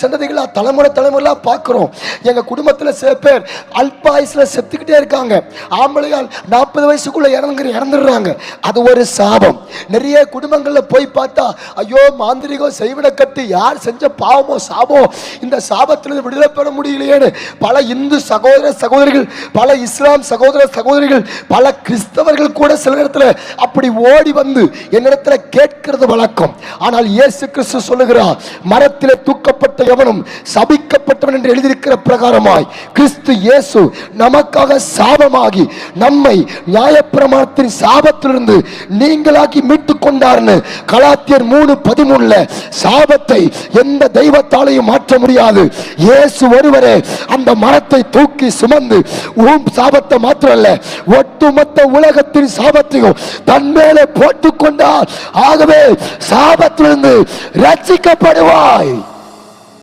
சந்ததிகளா தலைமுறை தலைமுறையா பார்க்கிறோம். எங்க குடும்பத்துல சில பேர் அல்பாயுஸ்ல செத்துக்கிட்டே இருக்காங்க. ஆம்பளையால் 40 வயசுக்குள்ள இறந்துடுறாங்க. அது ஒரு சாபம். நிறைய குடும்பங்கள்ல போய் பார்த்தா ஐயோ மாந்திரிகம் செய்வின கட்டு யார் செஞ்ச பாவமோ சாபம், இந்த சாபத்திலிருந்து விடுதலை பெற முடியலையேன்னு பல இந்து சகோதர சகோதரிகள், பல இஸ்லாம் சகோதர சகோதரிகள், பல கிறிஸ்தவர்கள் கூட சில நேரத்தில் அப்படி ஓடி வந்து என்னிடத்துல கேட்கிறது வழக்கம். ஆனால் இயேசு கிறிஸ்து சொல்லுகிறார், மரத்திலே தூக்கப்பட்ட எவனும் சபிக்கப்பட்டவன் என்று எழுதியிருக்கிற பிரகாரமாய் கிறிஸ்து இயேசு நமக்காக சாபமாகி நம்மை நியாயப்பிரமாணத்தின் சாபத்திலிருந்து நீங்களாக்கி மீட்டுக் கொண்டார்னு கலாத்தியர் 3:13 சாபத்தை எந்த தெய்வத்தாலையும் மாற்ற முடியாது. இயேசு ஒருவரே அந்த மரத்தை தூக்கி சுமந்து சாபத்தை மாத்திரல்ல ஒட்டுமொத்த உலகத்தின் சாபத்தையும் தன் மேலே போட்டுக் கொண்டார். ஆகவே சாபத்திலிருந்து ரட்சிக்கப்படுவாய்.